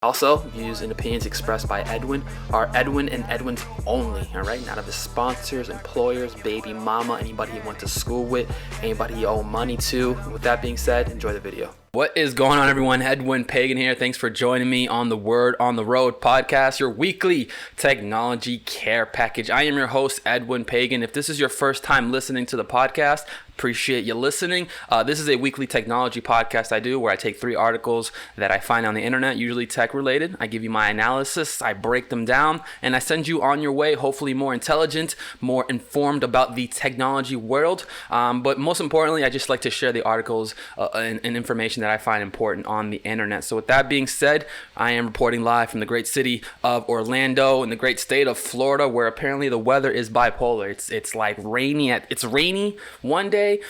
Also, views and opinions expressed by Edwin are Edwin and Edwin's only, all right? Not of his sponsors, employers, baby mama, anybody he went to school with, anybody he owe money to. With that being said, enjoy the video. What is going on, everyone? Edwin Pagan here. Thanks for joining me on the Word on the Road podcast, your weekly technology care package. I am your host, Edwin Pagan. If this is your first time listening to the podcast, appreciate you listening. This is a weekly technology podcast I do where I take 3 articles that I find on the internet, usually tech related. I give you my analysis, I break them down, and I send you on your way, hopefully more intelligent, more informed about the technology world. But most importantly, I just like to share the articles and information that I find important on the internet. So with that being said, I am reporting live from the great city of Orlando in the great state of Florida, where apparently the weather is bipolar. It's like rainy. It's rainy one day,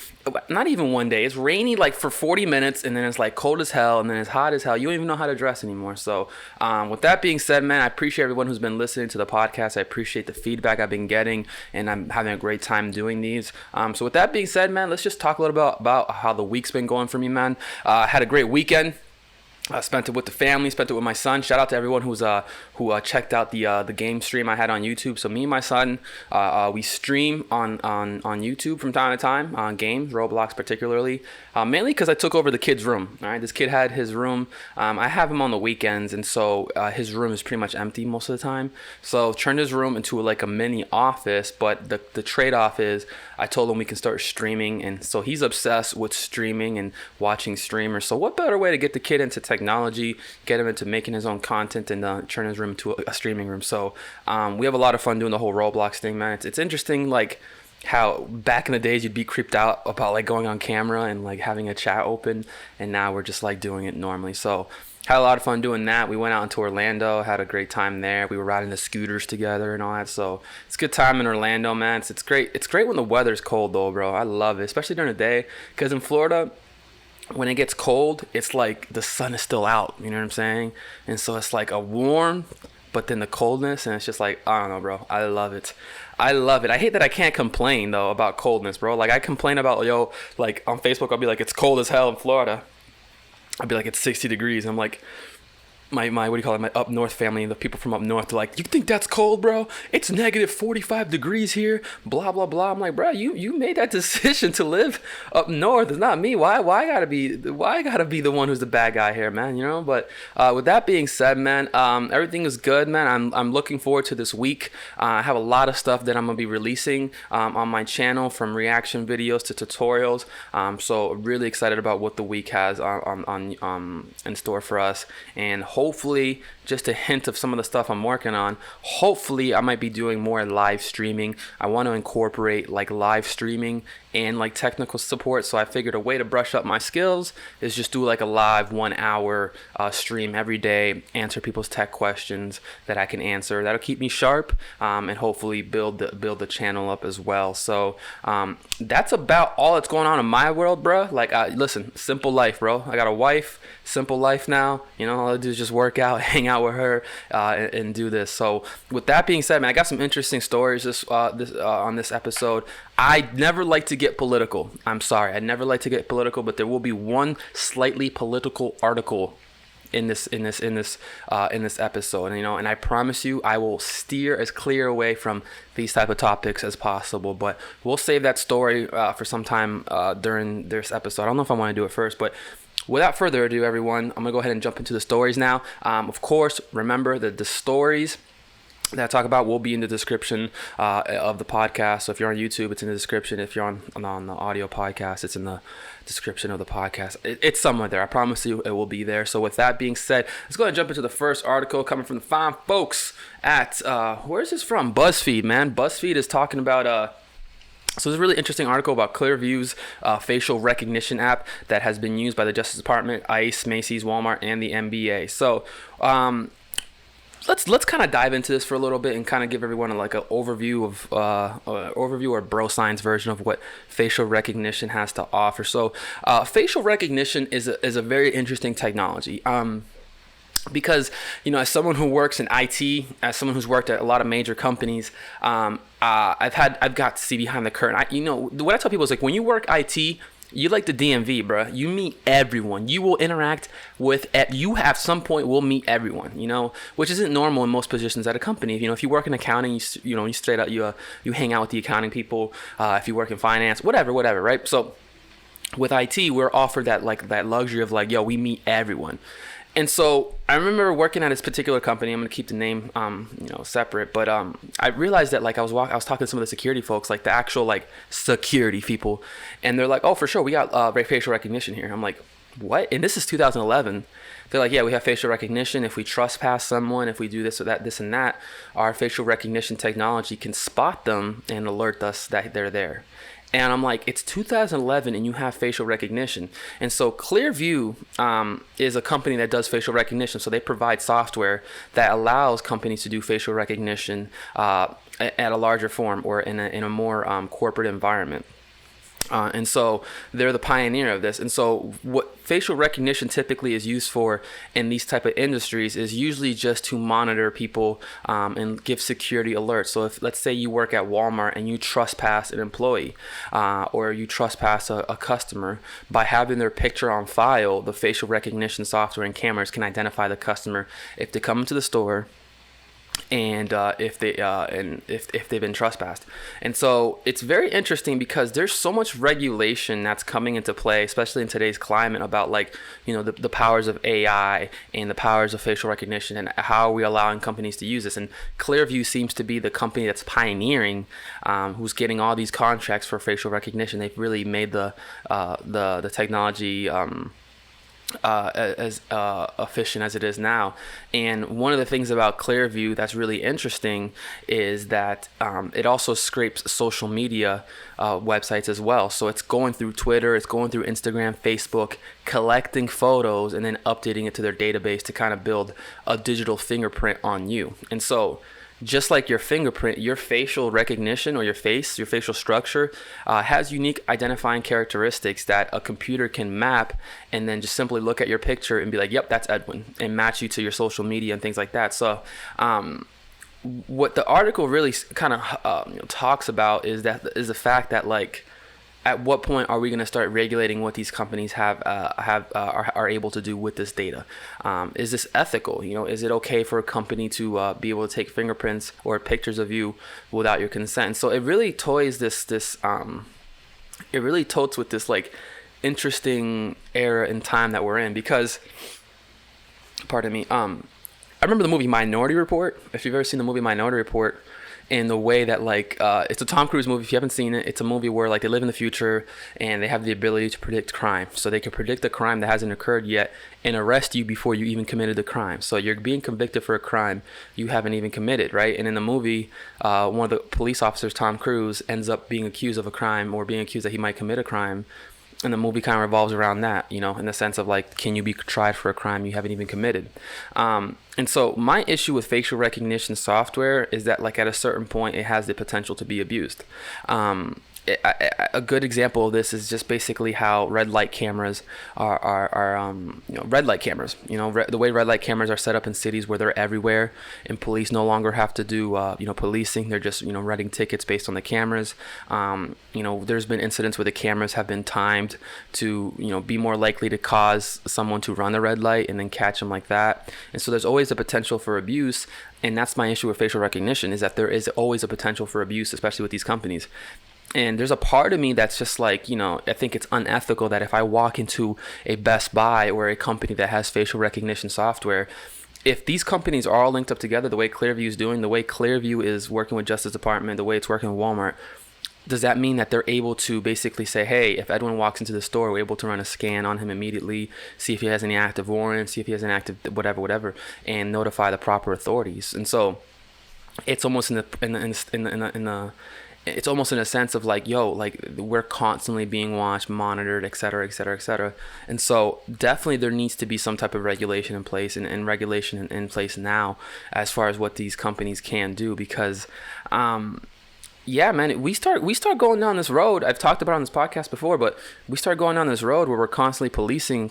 not even one day. It's rainy like for 40 minutes, and then it's like cold as hell, and then it's hot as hell. You don't even know how to dress anymore. So with that being said, man, I appreciate everyone who's been listening to the podcast. I appreciate the feedback I've been getting, and I'm having a great time doing these. So with that being said, man, let's just talk a little bit about how the week's been going for me, man. I had a great weekend. I spent it with the family, spent it with my son. Shout out to everyone who checked out the game stream I had on YouTube. So me and my son, we stream on YouTube from time to time on games, Roblox particularly, mainly because I took over the kid's room. All right, this kid had his room. I have him on the weekends, and so his room is pretty much empty most of the time. So turned his room into like a mini office. But the trade-off is I told him we can start streaming, and so he's obsessed with streaming and watching streamers. So what better way to get the kid into technology, get him into making his own content, and turn his room into a streaming room. So we have a lot of fun doing the whole Roblox thing, man. It's interesting, like how back in the days you'd be creeped out about like going on camera and like having a chat open, and now we're just like doing it normally. So had a lot of fun doing that. We went out into Orlando, had a great time there. We were riding the scooters together and all that. So it's a good time in Orlando, man. It's great. It's great when the weather's cold though, bro. I love it, especially during the day, because in Florida, when it gets cold, it's like the sun is still out, you know what I'm saying? And so it's like a warm, but then the coldness, and it's just like, I don't know, bro. I love it. I love it. I hate that I can't complain, though, about coldness, bro. Like, I complain about, like, on Facebook, I'll be like, it's cold as hell in Florida. I'll be like, it's 60 degrees. I'm like, my what do you call it, my up north family, the people from up north, they're like, you think that's cold, bro? It's negative 45 degrees here, blah blah blah. I'm like, bro, you made that decision to live up north. It's not me. Why I gotta be the one who's the bad guy here, man, you know? But with that being said, man, everything is good, man. I'm looking forward to this week. I have a lot of stuff that I'm gonna be releasing on my channel, from reaction videos to tutorials. So really excited about what the week has in store for us, and hopefully, just a hint of some of the stuff I'm working on, hopefully I might be doing more live streaming. I want to incorporate like live streaming and like technical support. So I figured a way to brush up my skills is just do like a live 1 hour stream every day, answer people's tech questions that I can answer. That'll keep me sharp, and hopefully build the channel up as well. So that's about all that's going on in my world, bro. Like, listen, simple life, bro. I got a wife, simple life now. You know, all I do is just work out, hang out with her, and do this. So with that being said, man, I got some interesting stories on this episode. I never like to get political. I'm sorry, I never like to get political, but there will be one slightly political article in this episode, and and I promise you, I will steer as clear away from these type of topics as possible. But we'll save that story for some time during this episode. I don't know if I want to do it first, but without further ado, everyone, I'm gonna go ahead and jump into the stories now. Of course, remember that the stories that I talk about will be in the description of the podcast. So if you're on YouTube, it's in the description. If you're on the audio podcast, it's in the description of the podcast. It's somewhere there. I promise you it will be there. So with that being said, let's go ahead and jump into the first article coming from the fine folks at, where's this from? BuzzFeed, man. BuzzFeed is talking about... So it's a really interesting article about Clearview's facial recognition app that has been used by the Justice Department, ICE, Macy's, Walmart, and the NBA. So... Let's kind of dive into this for a little bit and kind of give everyone like an overview or bro science version of what facial recognition has to offer. So facial recognition is a very interesting technology. Because, as someone who works in IT, as someone who's worked at a lot of major companies, I've got to see behind the curtain. What I tell people is, like, when you work IT, You like the DMV, bro. You meet everyone. You will interact with. You at some point will meet everyone. You know, which isn't normal in most positions at a company. You know, if you work in accounting, you straight out you hang out with the accounting people. If you work in finance, whatever, right? So with IT, we're offered that luxury of like, yo, we meet everyone. And so I remember working at this particular company. I'm gonna keep the name, separate. But I realized that I was talking to some of the security folks, like the actual security people, and they're like, "Oh, for sure, we got facial recognition here." I'm like, "What?" And this is 2011. They're like, "Yeah, we have facial recognition. If we trespass someone, if we do this or that, this and that, our facial recognition technology can spot them and alert us that they're there." And I'm like, it's 2011 and you have facial recognition. And so Clearview is a company that does facial recognition. So they provide software that allows companies to do facial recognition at a larger form or in a more corporate environment. And so they're the pioneer of this. And so what facial recognition typically is used for in these type of industries is usually just to monitor people and give security alerts. So if, let's say you work at Walmart and you trespass an employee or you trespass a customer, by having their picture on file, the facial recognition software and cameras can identify the customer if they come into the store and if they've been trespassed. And so it's very interesting because there's so much regulation that's coming into play, especially in today's climate, about the powers of AI and the powers of facial recognition and how are we allowing companies to use this. And Clearview seems to be the company that's pioneering, who's getting all these contracts for facial recognition. They've really made the technology as efficient as it is now. And one of the things about Clearview that's really interesting is that it also scrapes social media websites as well. So it's going through Twitter, it's going through Instagram, Facebook, collecting photos and then updating it to their database to kind of build a digital fingerprint on you. And so just like your fingerprint, your facial recognition or your facial structure has unique identifying characteristics that a computer can map and then just simply look at your picture and be like, yep, that's Edwin, and match you to your social media and things like that. So what the article really kind of talks about is the fact that at what point are we going to start regulating what these companies are able to do with this data? Is this ethical? Is it okay for a company to be able to take fingerprints or pictures of you without your consent? So it really totes with this interesting era in time that we're in, because, pardon me, I remember the movie Minority Report. If you've ever seen the movie Minority Report, in the way that it's a Tom Cruise movie. If you haven't seen it, it's a movie where they live in the future and they have the ability to predict crime. So they can predict the crime that hasn't occurred yet and arrest you before you even committed the crime. So you're being convicted for a crime you haven't even committed, right? And in the movie, one of the police officers, Tom Cruise, ends up being accused of a crime or being accused that he might commit a crime. And the movie kind of revolves around that, in the sense of can you be tried for a crime you haven't even committed? And so my issue with facial recognition software is that at a certain point, it has the potential to be abused. A good example of this is just basically how red light cameras are red light cameras. The way red light cameras are set up in cities where they're everywhere, and police no longer have to do policing. They're just writing tickets based on the cameras. There's been incidents where the cameras have been timed to be more likely to cause someone to run the red light and then catch them like that. And so there's always a potential for abuse. And that's my issue with facial recognition, is that there is always a potential for abuse, especially with these companies. And there's a part of me that's just I think it's unethical that if I walk into a Best Buy or a company that has facial recognition software, if these companies are all linked up together, the way Clearview is doing, the way Clearview is working with Justice Department, the way it's working with Walmart, does that mean that they're able to basically say, hey, if Edwin walks into the store, we're able to run a scan on him immediately, see if he has any active warrants, see if he has an active whatever, and notify the proper authorities? And so it's almost it's almost in a sense of we're constantly being watched, monitored, et cetera, et cetera, et cetera. And so definitely there needs to be some type of regulation in place and regulation in place now as far as what these companies can do, because we start going down this road. I've talked about it on this podcast before, but we start going down this road where we're constantly policing.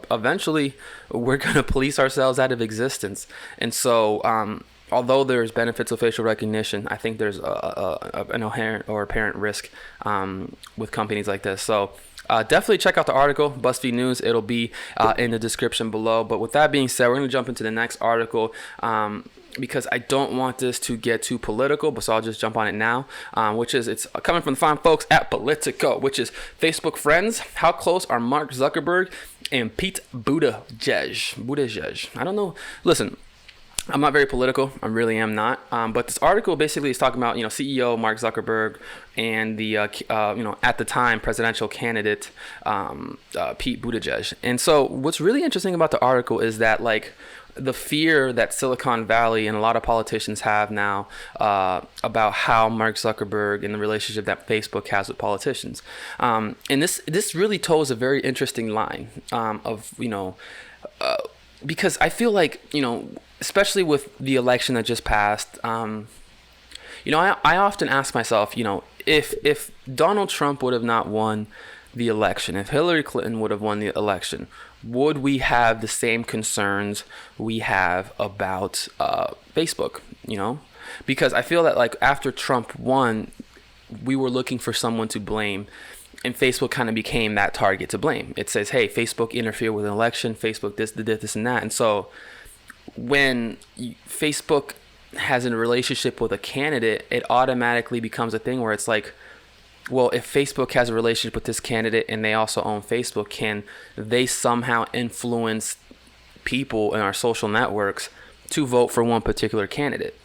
Eventually we're going to police ourselves out of existence. And so although there's benefits of facial recognition, I think there's an inherent or apparent risk with companies like this. So definitely check out the article, BuzzFeed News. It'll be in the description below. But with that being said, we're going to jump into the next article because I don't want this to get too political, but so I'll just jump on it now, which is, it's coming from the fine folks at Politico, which is Facebook friends. How close are Mark Zuckerberg and Pete Buttigieg? I don't know. Listen, I'm not very political. I really am not. But this article basically is talking about, CEO Mark Zuckerberg and the, at the time presidential candidate, Pete Buttigieg. And so what's really interesting about the article is that, like, the fear that Silicon Valley and a lot of politicians have now about how Mark Zuckerberg and the relationship that Facebook has with politicians. And this really toes a very interesting line because I feel like, especially with the election that just passed, I often ask myself, if Donald Trump would have not won the election, if Hillary Clinton would have won the election, would we have the same concerns we have about Facebook, Because I feel that, like, after Trump won, we were looking for someone to blame, and Facebook kind of became that target to blame. It says, hey, Facebook interfered with an election, Facebook this, and that. And so when Facebook has a relationship with a candidate, it automatically becomes a thing where it's like, well, if Facebook has a relationship with this candidate and they also own Facebook, can they somehow influence people in our social networks to vote for one particular candidate?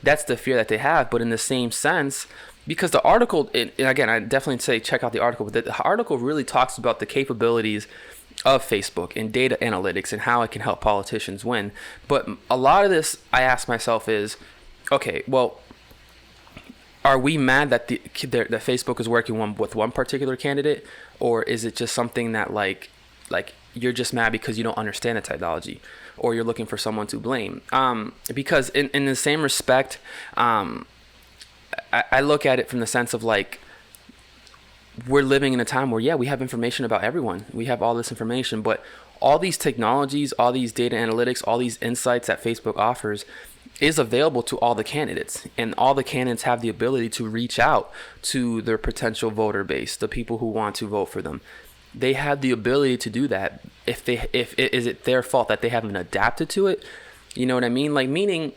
That's the fear that they have. But in the same sense, because the article, and again, I definitely say check out the article, but the article really talks about the capabilities of Facebook and data analytics and how it can help politicians win. But a lot of this, I ask myself, is, okay, well, are we mad that that Facebook is working with one particular candidate, or is it just something that like you're just mad because you don't understand the technology, or you're looking for someone to blame? Because in the same respect, I look at it from the sense of, like, we're living in a time where, we have information about everyone. We have all this information, but all these technologies, all these data analytics, all these insights that Facebook offers is available to all the candidates, and all the candidates have the ability to reach out to their potential voter base, the people who want to vote for them. They have the ability to do that. Is it their fault that they haven't adapted to it? You know what I mean? Like, meaning,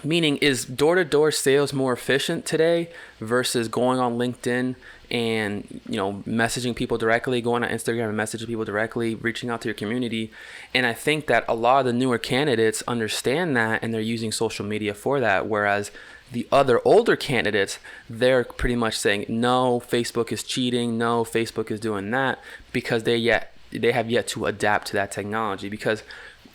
is door-to-door sales more efficient today versus going on LinkedIn and, messaging people directly, going on Instagram and messaging people directly, reaching out to your community? And I think that a lot of the newer candidates understand that, and they're using social media for that. Whereas the other older candidates, they're pretty much saying, no, Facebook is cheating. No, Facebook is doing that, because they have yet to adapt to that technology. Because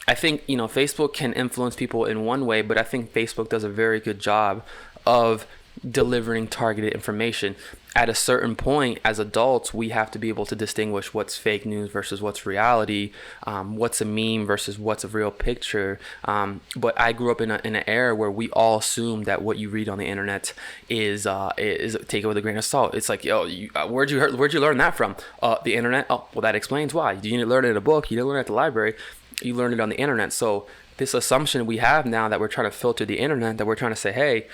I think, Facebook can influence people in one way, but I think Facebook does a very good job of delivering targeted information. At a certain point, as adults, we have to be able to distinguish what's fake news versus what's reality, what's a meme versus what's a real picture. But I grew up in an era where we all assume that what you read on the internet is take it with a grain of salt. It's like, where'd you learn that from? The internet. Oh, well, that explains why. You didn't learn it in a book. You didn't learn it at the library. You learned it on the internet. So this assumption we have now that we're trying to filter the internet, that we're trying to say, hey,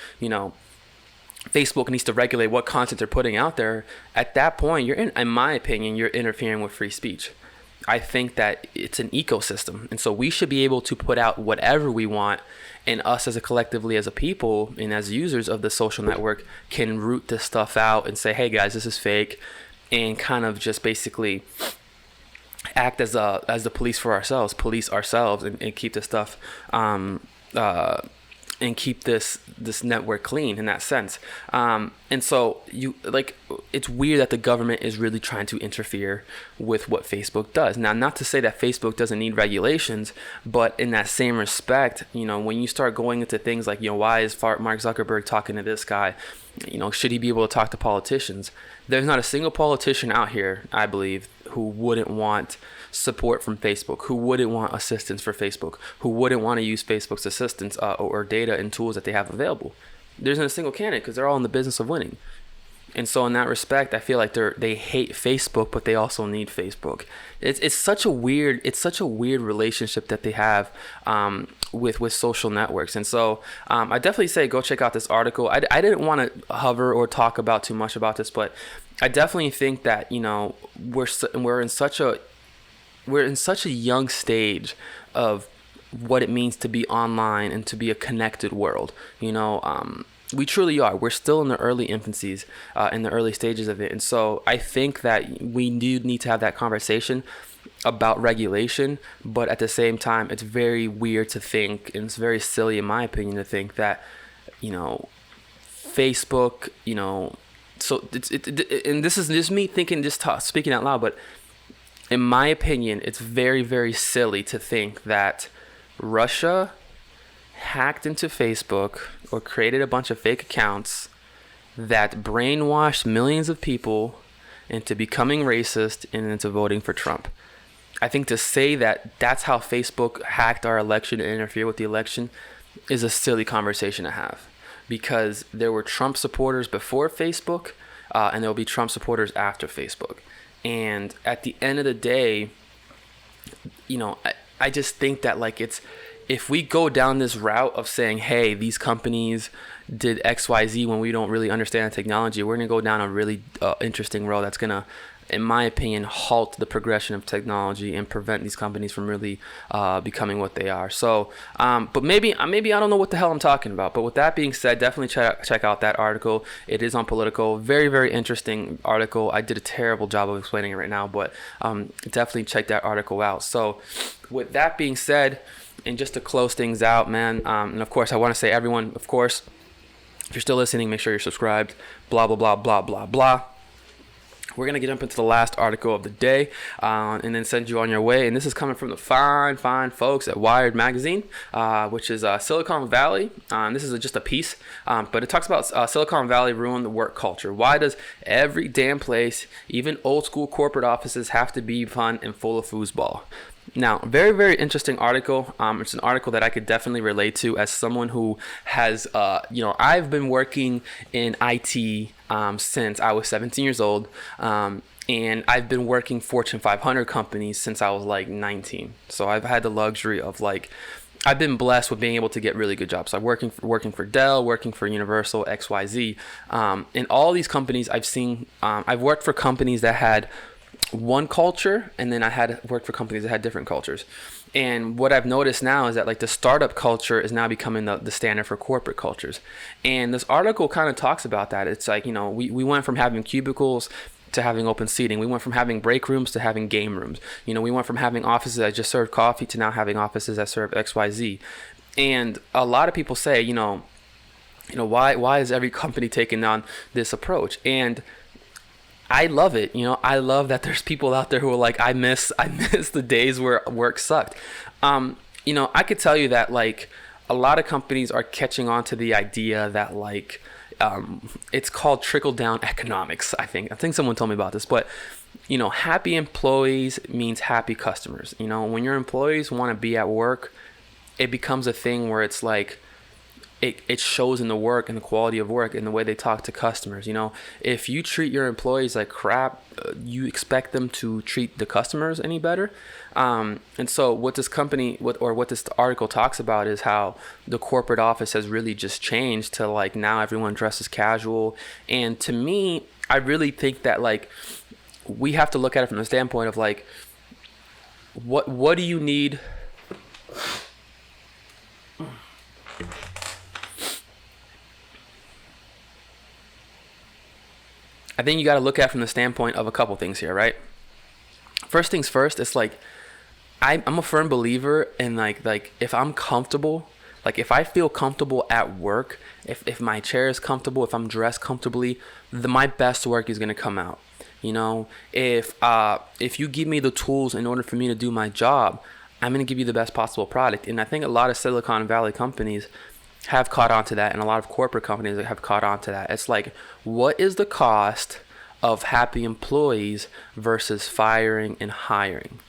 Facebook needs to regulate what content they're putting out there. At that point, in my opinion, you're interfering with free speech. I think that it's an ecosystem, and so we should be able to put out whatever we want, and us as collectively as a people and as users of the social network can root this stuff out and say, hey guys, this is fake, and kind of just basically act as the police ourselves and keep this stuff and keep this network clean in that sense. And so it's weird that the government is really trying to interfere with what Facebook does. Now, not to say that Facebook doesn't need regulations, but in that same respect, when you start going into things like, why is Mark Zuckerberg talking to this guy? Should he be able to talk to politicians? There's not a single politician out here, I believe, who wouldn't want support from Facebook, who wouldn't want assistance for Facebook, who wouldn't want to use Facebook's assistance or data and tools that they have available. There isn't a single candidate, because they're all in the business of winning. And so in that respect, I feel like they hate Facebook, but they also need Facebook. It's such a weird relationship that they have with social networks. And so I definitely say go check out this article. I didn't want to hover or talk about too much about this, but I definitely think that, you know, we're in such a young stage of what it means to be online and to be a connected world. You know, we truly are. We're still in the early infancies, in the early stages of it. And so I think that we do need to have that conversation about regulation, but at the same time, it's very weird to think, and it's very silly in my opinion to think that, you know, Facebook, you know, so and this is just me thinking, speaking out loud, but in my opinion, it's very, very silly to think that Russia hacked into Facebook or created a bunch of fake accounts that brainwashed millions of people into becoming racist and into voting for Trump. I think to say that that's how Facebook hacked our election and interfered with the election is a silly conversation to have, because there were Trump supporters before Facebook, and there will be Trump supporters after Facebook. And at the end of the day, you know, I just think that, like, if we go down this route of saying, hey, these companies did XYZ when we don't really understand the technology, we're going to go down a really interesting road that's going to, in my opinion, halt the progression of technology and prevent these companies from really becoming what they are. So, but maybe I don't know what the hell I'm talking about. But with that being said, definitely check out that article. It is on Politico. Very, very interesting article. I did a terrible job of explaining it right now, but definitely check that article out. So with that being said, and just to close things out, man, and of course, I want to say, everyone, of course, if you're still listening, make sure you're subscribed, blah, blah, blah, blah, blah, blah. We're going to jump into the last article of the day and then send you on your way. And this is coming from the fine folks at Wired Magazine, which is Silicon Valley. This is just a piece, but it talks about Silicon Valley ruined the work culture. Why does every damn place, even old school corporate offices, have to be fun and full of foosball? Now, very, very interesting article. It's an article that I could definitely relate to as someone who has, I've been working in IT since I was 17 years old. And I've been working Fortune 500 companies since I was like 19. So I've had the luxury of I've been blessed with being able to get really good jobs. So I'm working for Dell, working for Universal, XYZ. In all these companies I've seen, I've worked for companies that had one culture, and then I had worked for companies that had different cultures. And what I've noticed now is that the startup culture is now becoming the standard for corporate cultures. And this article kind of talks about that. It's we went from having cubicles to having open seating. We went from having break rooms to having game rooms. We went from having offices that just served coffee to now having offices that serve XYZ. And a lot of people say, why is every company taking on this approach? And I love it. I love that there's people out there who are like, I miss the days where work sucked. I could tell you that a lot of companies are catching on to the idea that it's called trickle down economics. I think someone told me about this, but happy employees means happy customers. When your employees want to be at work, it becomes a thing where it's it shows in the work and the quality of work and the way they talk to customers. If you treat your employees like crap, you expect them to treat the customers any better. And so what this article talks about is how the corporate office has really just changed to now everyone dresses casual. And to me, I really think that we have to look at it from the standpoint of what do you need? I think you got to look at it from the standpoint of a couple things here, right? First things first, it's I'm a firm believer in if I'm comfortable, if I feel comfortable at work, if my chair is comfortable, if I'm dressed comfortably, my best work is going to come out. If you give me the tools in order for me to do my job, I'm going to give you the best possible product. And I think a lot of Silicon Valley companies have caught on to that, and a lot of corporate companies that have caught on to that. It's what is the cost of happy employees versus firing and hiring?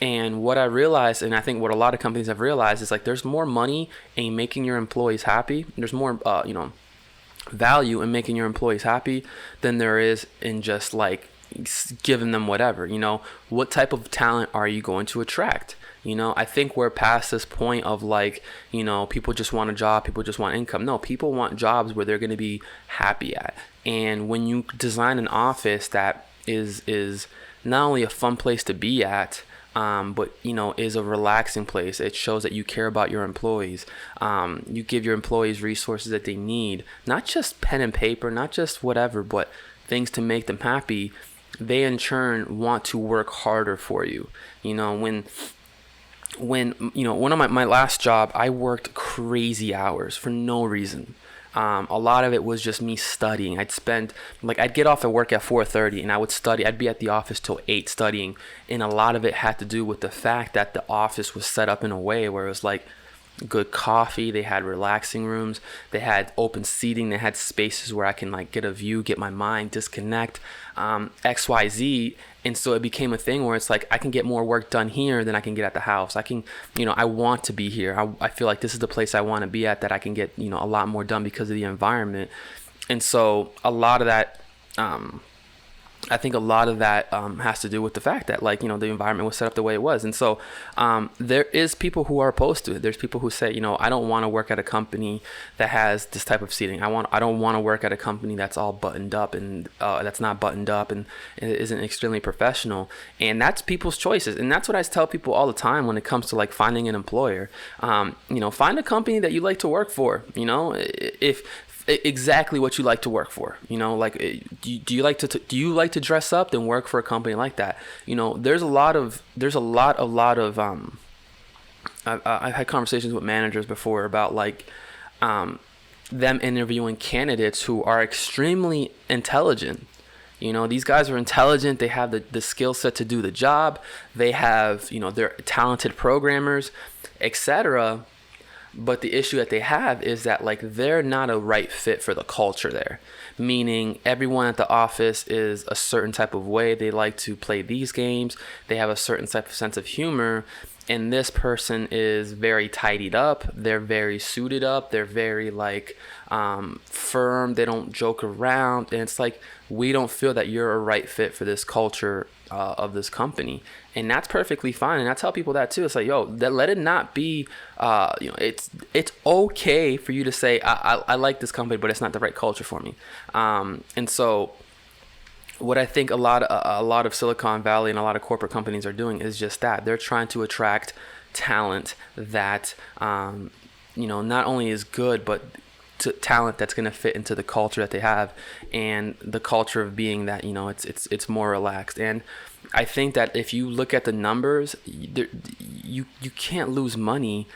And what I realized, and I think what a lot of companies have realized, is there's more money in making your employees happy. There's more value in making your employees happy than there is in just like giving them whatever. What type of talent are you going to attract? I think we're past this point of like, people just want a job, people just want income. No, people want jobs where they're going to be happy at. And when you design an office that is not only a fun place to be at, but is a relaxing place. It shows that you care about your employees. You give your employees resources that they need, not just pen and paper, not just whatever, but things to make them happy. They in turn want to work harder for you. When one of my last job, I worked crazy hours for no reason. A lot of it was just me studying. I'd get off at work at 4:30 and I would study. I'd be at the office till 8 studying. And a lot of it had to do with the fact that the office was set up in a way where it was like good coffee. They had relaxing rooms. They had open seating. They had spaces where I can like get a view, get my mind, disconnect, XYZ. And so it became a thing where it's like I can get more work done here than I can get at the house. I want to be here. I feel like this is the place I want to be at, that I can get, a lot more done because of the environment. And so a lot of that, I think a lot of that has to do with the fact that the environment was set up the way it was. And so there is people who are opposed to it. There's people who say, I don't want to work at a company that has this type of seating. I don't want to work at a company that's all buttoned up and that's not buttoned up and isn't extremely professional. And that's people's choices. And that's what I tell people all the time when it comes to like finding an employer. Find a company that you like to work for. If exactly what you like to work for. Do you like to dress up? Then work for a company like that. There's a lot of I've had conversations with managers before about like them interviewing candidates who are extremely intelligent. These guys are intelligent. They have the skill set to do the job. They have, they're talented programmers, etc. But the issue that they have is that like they're not a right fit for the culture there. Meaning everyone at the office is a certain type of way. They like to play these games. They have a certain type of sense of humor. And this person is very tidied up. They're very suited up. They're very like firm. They don't joke around. And it's like, we don't feel that you're a right fit for this culture of this company. And that's perfectly fine. And I tell people that too. It's like, let it not be, it's okay for you to say, I like this company, but it's not the right culture for me. And so what I think a lot of Silicon Valley and a lot of corporate companies are doing is just that. They're trying to attract talent that, not only is good, but talent that's going to fit into the culture that they have, and the culture of being that, it's more relaxed. And I think that if you look at the numbers, you can't lose money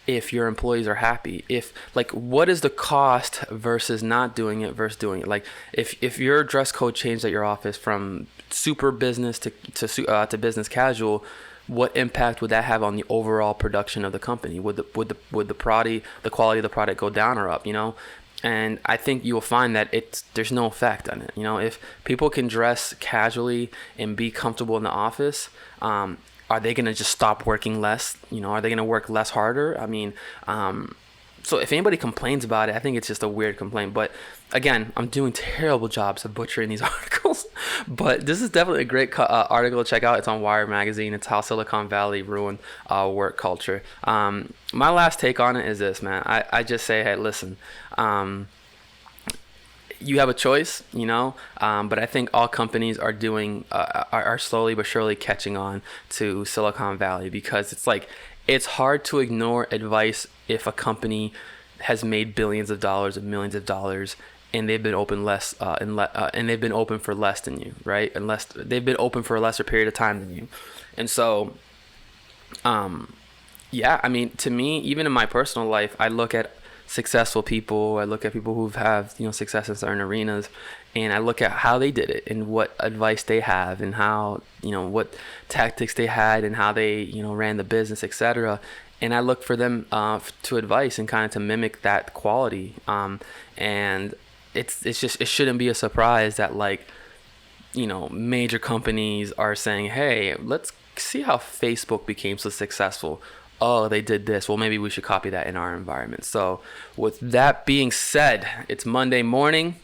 if your employees are happy. If like, what is the cost versus not doing it versus doing it? Like if your dress code changed at your office from super business to business casual, what impact would that have on the overall production of the company? Would the quality of the product go down or up? And I think you will find that there's no effect on it. If people can dress casually and be comfortable in the office, are they going to just stop working less? Are they going to work less harder? So if anybody complains about it, I think it's just a weird complaint. But again, I'm doing terrible jobs of butchering these articles. But this is definitely a great article to check out. It's on Wired Magazine. It's how Silicon Valley ruined work culture. My last take on it is this, man. I just say, hey, listen. You have a choice, but I think all companies are are slowly but surely catching on to Silicon Valley, because it's like, it's hard to ignore advice if a company has made billions of dollars and millions of dollars and they've been open and they've been open for less than you, right? Unless they've been open for a lesser period of time than you. And so, to me, even in my personal life, I look at successful people. I look at people who have success in certain arenas, and I look at how they did it and what advice they have and how what tactics they had and how they ran the business, etc. And I look for them to advice and kind of to mimic that quality. And it shouldn't be a surprise that major companies are saying, hey, let's see how Facebook became so successful. oh, they did this. Well, maybe we should copy that in our environment. So with that being said, it's Monday morning.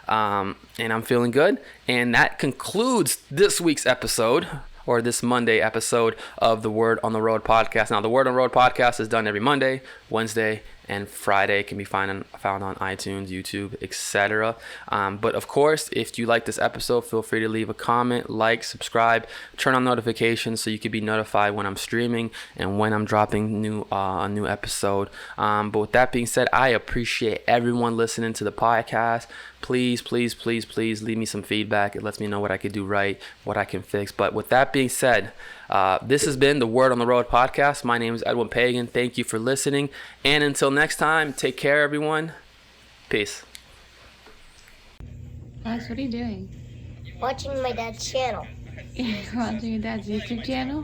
And I'm feeling good. And that concludes this week's episode, or this Monday episode of the Word on the Road podcast. Now, the Word on the Road podcast is done every Monday, Wednesday, and Friday. It can be found on iTunes, YouTube, etc. But of course, if you like this episode, feel free to leave a comment, like, subscribe, turn on notifications so you can be notified when I'm streaming and when I'm dropping a new episode. But with that being said, I appreciate everyone listening to the podcast. Please leave me some feedback. It lets me know what I could do right, what I can fix. But with that being said, this has been the Word on the Road podcast. My name is Edwin Pagan. Thank you for listening. And until next time, take care, everyone. Peace. Max, what are you doing? Watching my dad's channel. Watching your dad's YouTube channel?